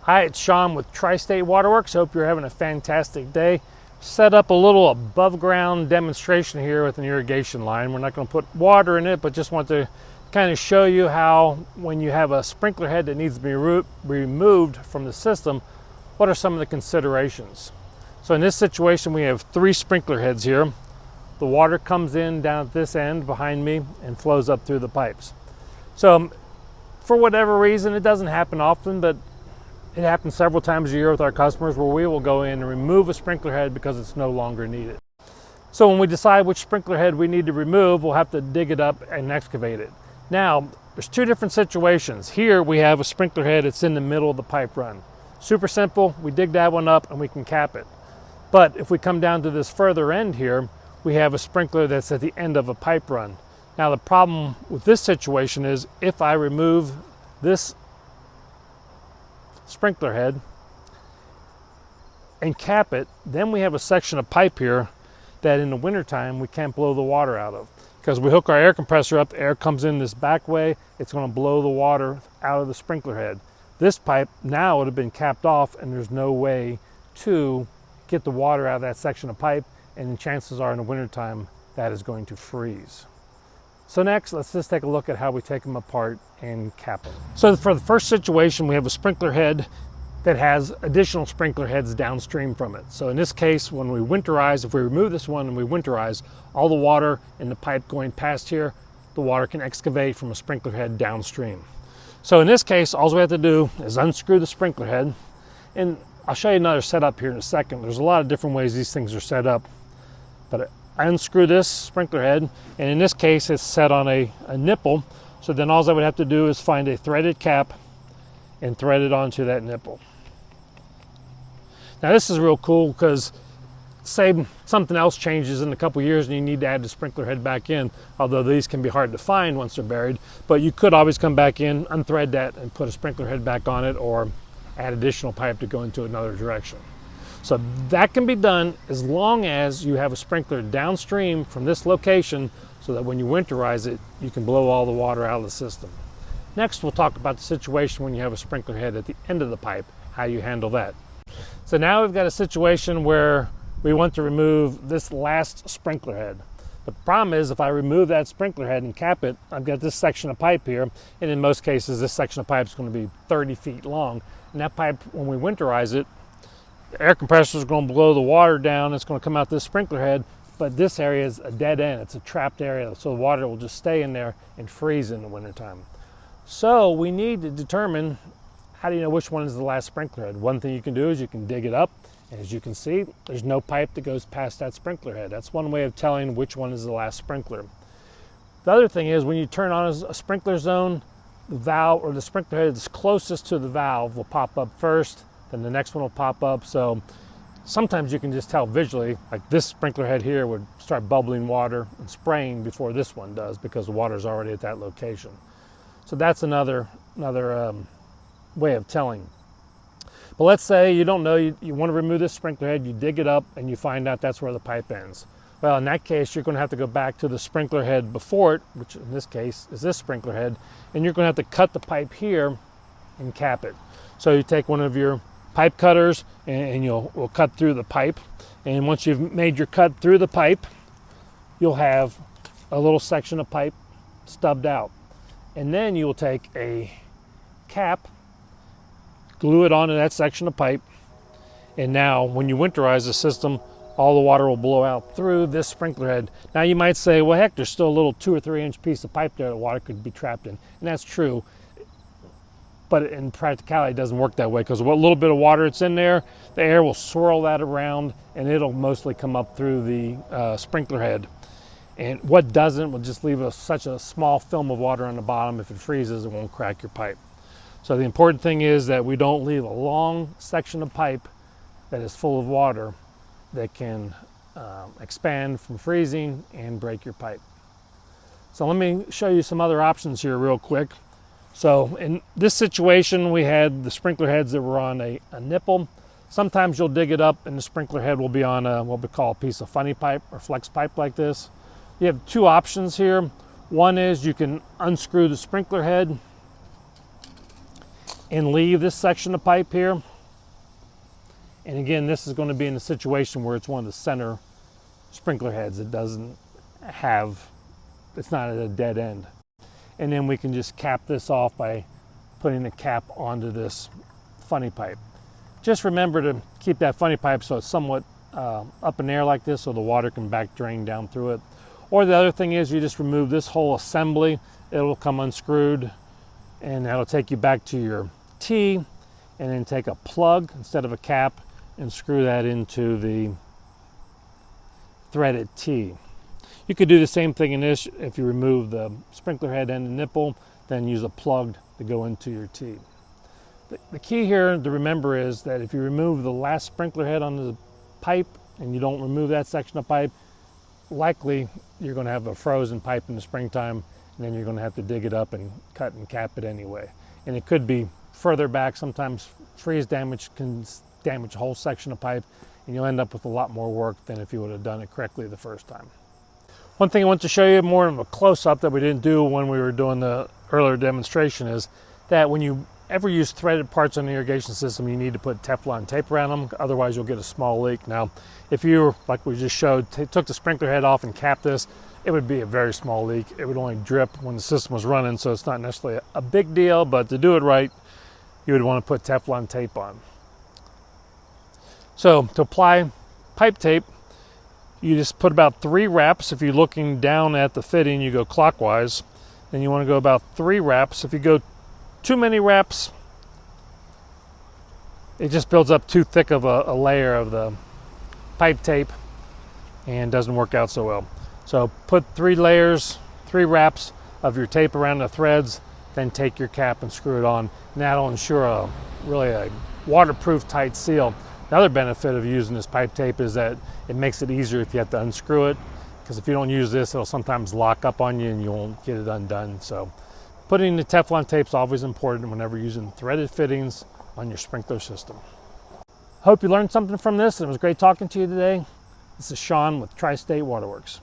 Hi, it's Sean with TriState Waterworks. Hope you're having a fantastic day. Set up a little above ground demonstration here with an irrigation line. We're not going to put water in it, but just want to kind of show you how when you have a sprinkler head that needs to be removed from the system, what are some of the considerations. So in this situation, we have 3 sprinkler heads here. The water comes in down at this end behind me and flows up through the pipes. So for whatever reason, it doesn't happen often, but it happens several times a year with our customers where we will go in and remove a sprinkler head because it's no longer needed. So when we decide which sprinkler head we need to remove, we'll have to dig it up and excavate it. Now, there's 2 different situations. Here we have a sprinkler head that's in the middle of the pipe run. Super simple, we dig that one up and we can cap it. But if we come down to this further end here, we have a sprinkler that's at the end of a pipe run. Now the problem with this situation is if I remove this sprinkler head and cap it, then we have a section of pipe here that in the wintertime we can't blow the water out of. Because we hook our air compressor up, the air comes in this back way, it's going to blow the water out of the sprinkler head. This pipe now would have been capped off and there's no way to get the water out of that section of pipe, and chances are in the wintertime that is going to freeze. So next, let's just take a look at how we take them apart and cap them. So for the first situation, we have a sprinkler head that has additional sprinkler heads downstream from it. So in this case, when we winterize, if we remove this one and we winterize, all the water in the pipe going past here, the water can excavate from a sprinkler head downstream. So in this case, all we have to do is unscrew the sprinkler head. And I'll show you another setup here in a second. There's a lot of different ways these things are set up. But I unscrew this sprinkler head, and in this case it's set on a nipple, so then all I would have to do is find a threaded cap and thread it onto that nipple. Now this is real cool because say something else changes in a couple years and you need to add the sprinkler head back in, although these can be hard to find once they're buried, but you could always come back in, unthread that and put a sprinkler head back on it, or add additional pipe to go into another direction. So that can be done as long as you have a sprinkler downstream from this location so that when you winterize it, you can blow all the water out of the system. Next, we'll talk about the situation when you have a sprinkler head at the end of the pipe, how you handle that. So now we've got a situation where we want to remove this last sprinkler head. The problem is if I remove that sprinkler head and cap it, I've got this section of pipe here, and in most cases this section of pipe is going to be 30 feet long. And that pipe, when we winterize it, the air compressor is going to blow the water down. It's going to come out this sprinkler head, but this area is a dead end. It's a trapped area, so the water will just stay in there and freeze in the wintertime. So we need to determine, how do you know which one is the last sprinkler head? One thing you can do is you can dig it up, and as you can see, there's no pipe that goes past that sprinkler head. That's one way of telling which one is the last sprinkler. The other thing is when you turn on a sprinkler zone, the valve or the sprinkler head that's closest to the valve will pop up first, then the next one will pop up. So sometimes you can just tell visually, like this sprinkler head here would start bubbling water and spraying before this one does because the water is already at that location. So that's another way of telling. But let's say you don't know, you want to remove this sprinkler head, you dig it up and you find out that's where the pipe ends. Well, in that case, you're going to have to go back to the sprinkler head before it, which in this case is this sprinkler head, and you're going to have to cut the pipe here and cap it. So you take one of your pipe cutters and we'll cut through the pipe, and once you've made your cut through the pipe, you'll have a little section of pipe stubbed out, and then you will take a cap, glue it onto that section of pipe, and now when you winterize the system, all the water will blow out through this sprinkler head. Now you might say, well heck, there's still a little 2 or 3 inch piece of pipe there that water could be trapped in, and that's true. But in practicality, it doesn't work that way because what little bit of water that's in there, the air will swirl that around and it'll mostly come up through the sprinkler head. And what doesn't will just leave such a small film of water on the bottom. If it freezes, it won't crack your pipe. So the important thing is that we don't leave a long section of pipe that is full of water that can expand from freezing and break your pipe. So let me show you some other options here real quick. So in this situation, we had the sprinkler heads that were on a nipple. Sometimes you'll dig it up and the sprinkler head will be on what we call a piece of funny pipe or flex pipe like this. You have 2 options here. One is you can unscrew the sprinkler head and leave this section of pipe here. And again, this is going to be in a situation where it's one of the center sprinkler heads. It doesn't have, it's not at a dead end. And then we can just cap this off by putting the cap onto this funny pipe. Just remember to keep that funny pipe so it's somewhat up in the air like this, so the water can back drain down through it. Or the other thing is you just remove this whole assembly. It'll come unscrewed, and that'll take you back to your T, and then take a plug instead of a cap and screw that into the threaded T. You could do the same thing in this. If you remove the sprinkler head and the nipple, then use a plug to go into your T. The key here to remember is that if you remove the last sprinkler head on the pipe and you don't remove that section of pipe, likely you're going to have a frozen pipe in the springtime, and then you're going to have to dig it up and cut and cap it anyway. And it could be further back. Sometimes freeze damage can damage a whole section of pipe, and you'll end up with a lot more work than if you would have done it correctly the first time. One thing I want to show you more of a close-up that we didn't do when we were doing the earlier demonstration is that when you ever use threaded parts on the irrigation system, you need to put Teflon tape around them, otherwise you'll get a small leak. Now, if you, like we just showed, took the sprinkler head off and capped this, it would be a very small leak. It would only drip when the system was running, so it's not necessarily a big deal, but to do it right, you would want to put Teflon tape on. So to apply pipe tape, you just put about 3 wraps. If you're looking down at the fitting, you go clockwise. Then you want to go about 3 wraps. If you go too many wraps, it just builds up too thick of a layer of the pipe tape and doesn't work out so well. So put 3 layers, 3 wraps of your tape around the threads, then take your cap and screw it on. And that'll ensure really a waterproof tight seal. Another benefit of using this pipe tape is that it makes it easier if you have to unscrew it, because if you don't use this, it'll sometimes lock up on you and you won't get it undone. So putting the Teflon tape is always important whenever using threaded fittings on your sprinkler system. Hope you learned something from this. It was great talking to you today. This is Sean with TriState Waterworks.